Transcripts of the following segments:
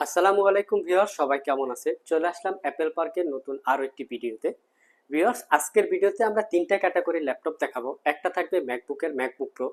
আসসালামু আলাইকুম ভিউয়ার্স, সবাই কেমন আছে? চলে আসলাম অ্যাপেল পার্কের নতুন আরো একটি ভিডিওতে। ভিউয়ার্স, আজকের ভিডিওতে আমরা তিনটা ক্যাটাগরির ল্যাপটপ দেখাবো। একটা থাকবে ম্যাকবুকের ম্যাকবুক প্রো,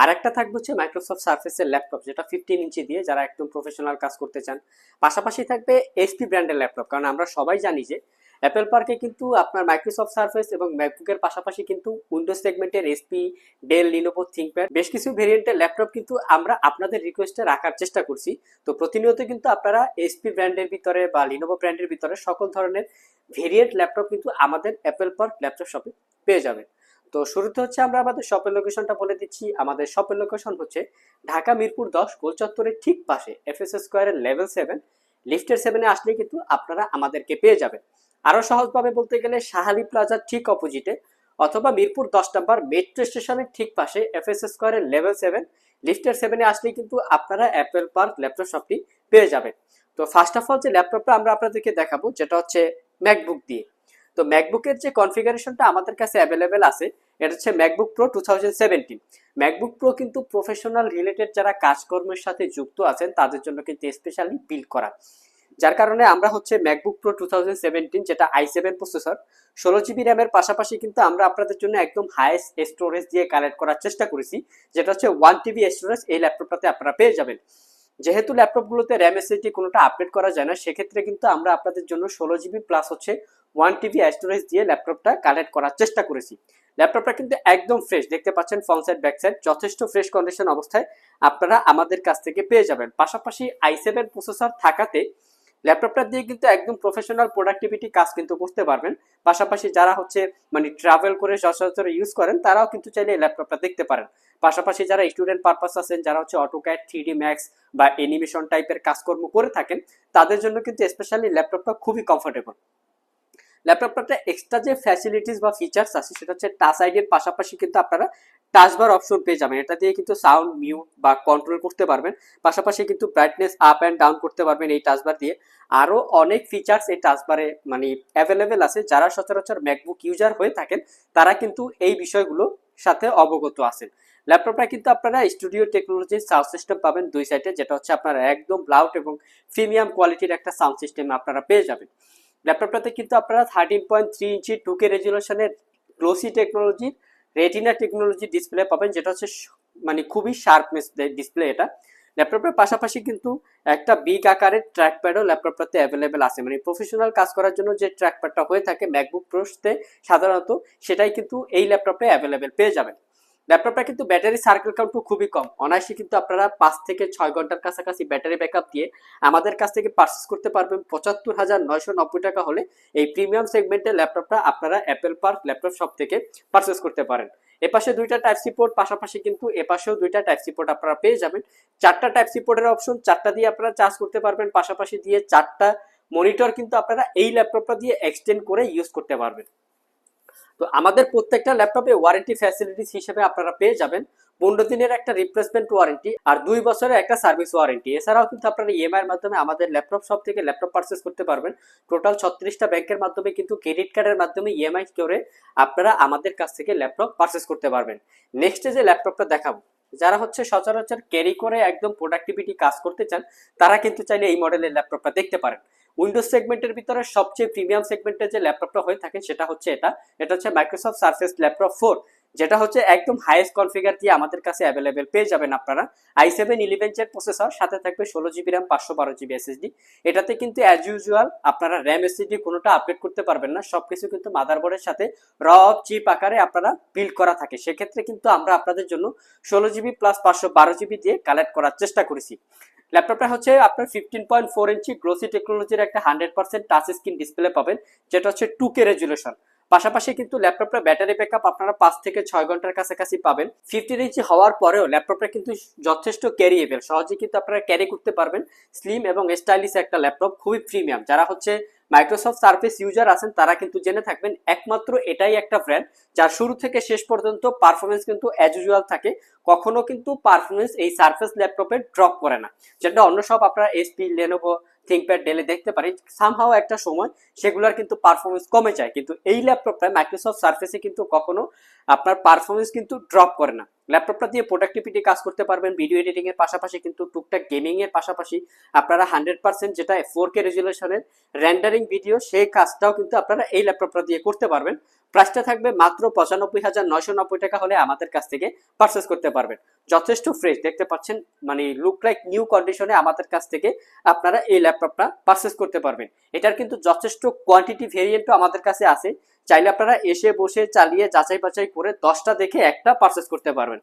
আর একটা থাকবে হচ্ছে মাইক্রোসফট সার্ফেসের ল্যাপটপ, যেটা 15 ইঞ্চি দিয়ে যারা একদম প্রফেশনাল কাজ করতে চান। পাশাপাশি থাকবে এইচপি ব্র্যান্ডের ল্যাপটপ, কারণ আমরা সবাই জানি যে অ্যাপেল পার্কে কিন্তু আপনার মাইক্রোসফট সার্ফেস এবং ম্যাকবুকের পাশাপাশি কিন্তু উইন্ডোজ সেগমেন্টের এসপি, ডেল, লিনোভো থিংকপ্যাড বেশ কিছু ভেরিয়েন্টের ল্যাপটপ কিন্তু আমরা আপনাদের রিকোয়েস্টে রাখার চেষ্টা করছি। তো প্রতিনিয়ত কিন্তু আপনারা এসপি ব্র্যান্ডের ভিতরে বা লিনোভো ব্র্যান্ডের ভিতরে সকল ধরনের ভেরিয়েন্ট ল্যাপটপ কিন্তু আমাদের অ্যাপেল পার্ক ল্যাপটপ শপে পেয়ে যাবেন। তো শুরুতে হচ্ছে আমরা আমাদের শপের লোকেশনটা বলে দিচ্ছি। আমাদের শপের লোকেশন হচ্ছে ঢাকা মিরপুর 10 গোল চত্বরের ঠিক পাশে এফএস স্কোয়ারের লেভেল 7, লিফটের 7-এ আসলে কিন্তু আপনারা আমাদেরকে পেয়ে যাবেন। আরো সহজভাবে বলতে গেলে শাহালি প্লাজার ঠিক অপোজিটে অথবা মিরপুর 10 নম্বর মেট্রো স্টেশনের ঠিক পাশে এফএস স্কোয়ারের লেভেল 7, লিফটের 7-এ আসলে কিন্তু আপনারা অ্যাপেল পার্ক ল্যাপটপ শপটি পেয়ে যাবেন। তো ফার্স্ট অফ অল যে ল্যাপটপটা আমরা আপনাদেরকে দেখাবো যেটা হচ্ছে ম্যাকবুক দিয়ে। তো ম্যাকবুকের যে কনফিগারেশনটা আমাদের কাছে অ্যাভেলেবেল আছে, এটা হচ্ছে ম্যাকবুক প্রো 2017। ম্যাকবুক প্রো কিন্তু প্রফেশনাল রিলেটেড যারা কাজকর্মের সাথে যুক্ত আছেন তাদের জন্য কিন্তু স্পেশালি বিল্ড করা, যার কারণে আমরা হচ্ছে ম্যাকবুক প্রো 2017 যেটা i7 প্রসেসর, 16 জিবি র্যামের পাশাপাশি কিন্তু আমরা আপনাদের জন্য একদম হাইয়েস্ট স্টোরেজ দিয়ে কালেক্ট করার চেষ্টা করেছি, যেটা হচ্ছে 1 TB স্টোরেজ এই ল্যাপটপটাতে আপনারা পেয়ে যাবেন। যেহেতু ল্যাপটপগুলোতে র্যাম এসএসডি কোনোটা আপডেট করা যায় না, সেক্ষেত্রে কিন্তু আমরা আপনাদের জন্য 16 জিবি প্লাস হচ্ছে 1 TB স্টোরেজ দিয়ে ল্যাপটপটা কালেক্ট করার চেষ্টা করেছি। ল্যাপটপটা কিন্তু একদম ফ্রেশ, দেখতে পাচ্ছেন ফ্রন্ট সাইড ব্যাক সাইড যথেষ্ট ফ্রেশ কন্ডিশন অবস্থায় আপনারা আমাদের কাছ থেকে পেয়ে যাবেন। পাশাপাশি i7 প্রসেসর থাকাতে ল্যাপটপটা দিয়ে কিন্তু একদম প্রফেশনাল প্রোডাক্টিভিটি কাজ কিন্তু করতে পারবেন। পাশাপাশি যারা হচ্ছে মানে ট্রাভেল করে সচরাচর ইউজ করেন তারাও কিন্তু চাইলে এই ল্যাপটপটা দেখতে পারেন। পাশাপাশি যারা স্টুডেন্ট পারপাস আছেন, যারা হচ্ছে অটোক্যাড, 3D ম্যাক্স বা অ্যানিমেশন টাইপের কাজকর্ম করে থাকেন, তাদের জন্য কিন্তু স্পেশালি ল্যাপটপটা খুবই কমফোর্টেবল। ল্যাপটপটাতে এক্সট্রা যে ফ্যাসিলিটিস বা ফিচার্স আছে সেটা হচ্ছে টাচ আইডির পাশাপাশি কিন্তু আপনারা টাচবার অপশন পেয়ে যাবেন। এটা দিয়ে কিন্তু সাউন্ড মিউট বা কন্ট্রোল করতে পারবেন, পাশাপাশি কিন্তু ব্রাইটনেস আপ অ্যান্ড ডাউন করতে পারবেন এই টাচবার দিয়ে। আরও অনেক ফিচার্স এই টাচবারে মানে অ্যাভেলেবেল আছে। যারা সচরাচর ম্যাকবুক ইউজার হয়ে থাকেন তারা কিন্তু এই বিষয়গুলো সাথে অবগত আছেন। ল্যাপটপটা কিন্তু আপনারা স্টুডিও টেকনোলজির সাউন্ড সিস্টেম পাবেন দুই সাইডে, যেটা হচ্ছে আপনারা একদম লাউড এবং প্রিমিয়াম কোয়ালিটির একটা সাউন্ড সিস্টেম আপনারা পেয়ে যাবেন। ল্যাপটপটাতে কিন্তু আপনারা 13.3 ইঞ্চি 2K রেজুলেশনের গ্লোসি টেকনোলজির রেটিনা টেকনোলজি ডিসপ্লে পাবেন, যেটা হচ্ছে মানে খুবই শার্পনেস ডিসপ্লে এটা। ল্যাপটপের পাশাপাশি কিন্তু একটা বিগ আকারের ট্র্যাকপ্যাডও ল্যাপটপটাতে অ্যাভেলেবেল আছে, মানে প্রফেশনাল কাজ করার জন্য যে ট্র্যাকপ্যাডটা হয়ে থাকে ম্যাকবুক প্রোতে সাধারণত, সেটাই কিন্তু এই ল্যাপটপে অ্যাভেলেবেল পেয়ে যাবেন। ল্যাপটপটা কিন্তু ব্যাটারি সার্কেল কাউন্টও খুবই কম, অনায়াসে কিন্তু আপনারা 5 থেকে 6 ঘন্টার কাছাকাছি ব্যাটারি ব্যাকআপ দিয়ে আমাদের কাছ থেকে পারচেস করতে পারবেন 75,990 টাকা হলে। এই প্রিমিয়াম সেগমেন্টের ল্যাপটপটা আপনারা অ্যাপেল পার্ক ল্যাপটপ শপ থেকে পারচেস করতে পারেন। এপাশে দুইটা টাইপ সি পোর্ট, পাশাপাশি কিন্তু এপাশেও দুইটা টাইপ সি পোর্ট আপনারা পেয়ে যাবেন। 4টা টাইপ সি পোর্টের অপশন, 4টা দিয়ে আপনারা চার্জ করতে পারবেন, পাশাপাশি দিয়ে 4টা মনিটর কিন্তু আপনারা এই ল্যাপটপটা দিয়ে এক্সটেন্ড করে ইউজ করতে পারবেন। তো আমাদের প্রত্যেকটা ল্যাপটপে ওয়ারেন্টি ফ্যাসিলিটিস হিসেবে আপনারা পেয়ে যাবেন 15 দিনের একটা রিপ্লেসমেন্ট ওয়ারেন্টি আর 2 বছরের একটা সার্ভিস ওয়ারেন্টি। এছাড়াও কিন্তু আপনারা ইএমআই এর মাধ্যমে আমাদের ল্যাপটপ শপ থেকে ল্যাপটপ পারচেস করতে পারবেন। টোটাল 36টা ব্যাংকের মাধ্যমে কিন্তু ক্রেডিট কার্ডের মাধ্যমে ইএমআই করে আপনারা আমাদের কাছ থেকে ল্যাপটপ পারচেস করতে পারবেন। নেক্সটে যে ল্যাপটপটা দেখাবো, যারা হচ্ছে সচরাচর ক্যারি করে একদম প্রোডাক্টিভিটি কাজ করতে চান তারা কিন্তু চাইলে এই মডেলের ল্যাপটপটা দেখতে পারেন। উইন্ডোজ সেগমেন্টের ভিতরে সবচেয়ে প্রিমিয়াম সেগমেন্টের যে ল্যাপটপটা হয়ে থাকে সেটা হচ্ছে এটা হচ্ছে মাইক্রোসফট সারফেস ল্যাপটপ 4, যেটা হচ্ছে একদম হাইয়েস্ট কনফিগার দিয়ে আমাদের কাছে অ্যাভেলেবেল পেয়ে যাবেন আপনারা। i7 11 জেন প্রসেসর, সাথে থাকবে 16 জিবি র্যাম, 512 জিবি এসএসডি। এটাতে কিন্তু অ্যাজ ইউজুয়াল আপনারা র্যাম এসএসডি কোনোটা আপডেট করতে পারবেন না, সবকিছু কিন্তু মাদারবোর্ডের সাথে চিপ আকারে আপনারা বিল্ড করা থাকে। সেক্ষেত্রে কিন্তু আমরা আপনাদের জন্য 16 জিবি প্লাস 512 জিবি দিয়ে কালেক্ট করার চেষ্টা করেছি। ল্যাপটপটা হচ্ছে আপনার 15.4 ইঞ্চি গ্লোসি টেকনোলজির একটা 100% টাচ স্ক্রিন ডিসপ্লে পাবেন, যেটা হচ্ছে 2K রেজুলেশন। পাশাপাশি কিন্তু ল্যাপটপটা ব্যাটারি ব্যাকআপ আপনারা 5 থেকে 6 ঘন্টার কাছাকাছি পাবেন। 15 ইঞ্চি হওয়ার পরেও ল্যাপটপটা কিন্তু যথেষ্ট ক্যারিয়েবল, সহজে কিন্তু আপনারা ক্যারি করতে পারবেন। স্লিম এবং স্টাইলিশ একটা ল্যাপটপ, খুবই প্রিমিয়াম। যারা হচ্ছে মাইক্রোসফট সার্ফেস ইউজার আছেন তারা কিন্তু জেনে থাকবেন একমাত্র এটাই একটা ব্র্যান্ড যার শুরু থেকে শেষ পর্যন্ত পারফরমেন্স কিন্তু অ্যাজ ইউজুয়াল থাকে, কখনো কিন্তু পারফরমেন্স এই সার্ফেস ল্যাপটপে ড্রপ করে না। যেটা অন্য সব আপনারা এসপি, লেনোভো থিংকপ্যাড ডেলে দেখতে পারি সামহাও একটা সময় সেগুলোর কিন্তু পারফরমেন্স কমে যায়, কিন্তু এই ল্যাপটপটা মাইক্রোসফট সার্ফেসে কিন্তু কখনো আপনার পারফরমেন্স কিন্তু ড্রপ করে না। ল্যাপটপটা দিয়ে প্রোডাক্টিভিটি কাজ করতে পারবেন, ভিডিও এডিটিং এর পাশাপাশি কিন্তু টুকটাক গেমিং এর পাশাপাশি আপনারা 100% যেটা 4K রেজুলেশনের রেন্ডারিং ভিডিও সেই কাজটাও কিন্তু আপনারা এই ল্যাপটপটা দিয়ে করতে পারবেন। প্রাইসটা থাকবে মাত্র 95,990 টাকা হলে আমাদের কাছ থেকে পারচেস করতে পারবেন। যথেষ্ট ফ্রেশ দেখতে পাচ্ছেন, মানে লুক লাইক নিউ কন্ডিশনে আমাদের কাছ থেকে আপনারা এই ল্যাপটপটা পারচেস করতে পারবেন। এটার কিন্তু যথেষ্ট কোয়ান্টিটি ভেরিয়েন্টও আমাদের কাছে আছে, চাইলে আপনারা এসে বসে চালিয়ে যাচাই বাছাই করে 10টা দেখে একটা পারচেস করতে পারবেন।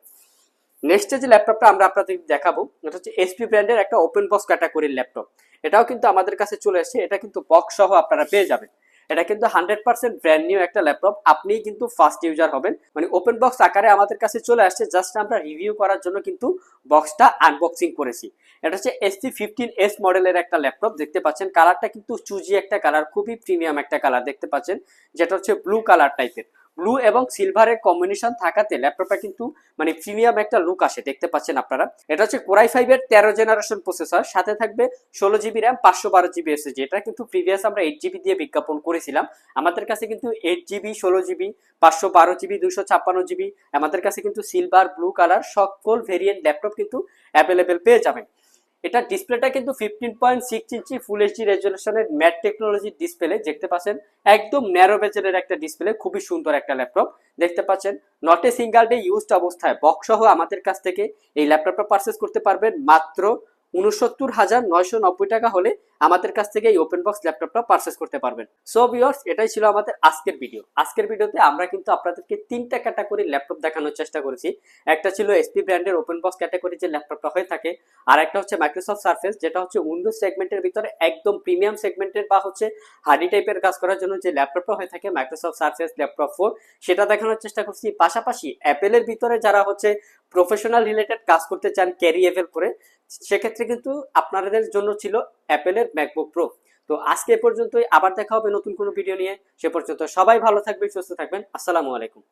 নেক্সট যে ল্যাপটপটা আমরা আপনাদের দেখাবো এটা হচ্ছে এসপি ব্র্যান্ডের একটা ওপেন বক্স ক্যাটাগরির ল্যাপটপ। এটাও কিন্তু আমাদের কাছে চলে এসেছে, এটা কিন্তু বক্স সহ আপনারা পেয়ে যাবেন। এটা কিন্তু 100% ব্র্যান্ড নিউ একটা ল্যাপটপ, আপনি কিন্তু ফার্স্ট ইউজার হবেন, মানে ওপেন বক্স আকারে আমাদের কাছে চলে আসছে। জাস্ট আমরা রিভিউ করার জন্য কিন্তু বক্সটা আনবক্সিং করেছি। এটা হচ্ছে SC15S মডেলের একটা ল্যাপটপ, দেখতে পাচ্ছেন কালারটা কিন্তু চুজি একটা কালার, খুবই প্রিমিয়াম একটা কালার দেখতে পাচ্ছেন, যেটা হচ্ছে ব্লু কালার টাইপের। ব্লু এবং সিলভারের কম্বিনেশন থাকাতে ল্যাপটপটা কিন্তু মানে প্রিমিয়াম একটা লুক আসে, দেখতে পাচ্ছেন আপনারা। এটা হচ্ছে কোরাই 5 এর 13 জেনারেশন প্রসেসর, সাথে থাকবে 16GB র্যাম 512GB এসএসডি। এটা কিন্তু প্রিভিয়াস আমরা 8GB দিয়ে বিজ্ঞাপন করেছিলাম। আমাদের কাছে কিন্তু 8GB 16GB 512GB 256GB আমাদের কাছে কিন্তু সিলভার ব্লু কালার সকল ভেরিয়েন্ট ল্যাপটপ কিন্তু অ্যাভেলেবেল পেয়ে যাবেন। এটা ডিসপ্লেটা কিন্তু 15.6 ইঞ্চি ফুল এইচডি রেজলিউশনের ম্যাট টেকনোলজির ডিসপ্লে দেখতে পাচ্ছেন, একদম ন্যারো বেজের একটা ডিসপ্লে, খুবই সুন্দর একটা ল্যাপটপ দেখতে পাচ্ছেন। Not a single day used অবস্থায় বক্স সহ আমাদের কাছ থেকে এই ল্যাপটপটা পারচেস করতে পারবেন মাত্র 69,990 টাকা হলে আমাদের কাছ থেকে এই ওপেন বক্স ল্যাপটপটা পারচেস করতে পারবেন। সো ভিউয়ার্স, এটাই ছিল আমাদের আজকের ভিডিও। আজকের ভিডিওতে আমরা কিন্তু আপনাদেরকে 3টা ক্যাটাগরির ল্যাপটপ দেখানোর চেষ্টা করেছি। একটা ছিল এসপি ব্র্যান্ডের ওপেন বক্স ক্যাটাগরি যে ল্যাপটপটা হয়ে থাকে, আর একটা হচ্ছে মাইক্রোসফট সার্ফেস যেটা হচ্ছে উইন্ডোজ সেগমেন্টের ভিতরে একদম প্রিমিয়াম সেগমেন্টের বা হচ্ছে হার্ডি টাইপের কাজ করার জন্য যে ল্যাপটপটা হয়ে থাকে মাইক্রোসফট সার্ফেস ল্যাপটপ 4, সেটা দেখানোর চেষ্টা করছি। পাশাপাশি অ্যাপেলের ভিতরে যারা হচ্ছে প্রফেশনাল রিলেটেড কাজ করতে চান ক্যারিয়েবল করে, সেক্ষেত্রে কিন্তু আপনাদের জন্য ছিল অ্যাপেলের ম্যাকবুক প্রো। তো আজকে এ পর্যন্তই, আবার দেখা হবে নতুন কোনো ভিডিও নিয়ে। সে পর্যন্ত সবাই ভালো থাকবেন, সুস্থ থাকবেন। আসসালামু আলাইকুম।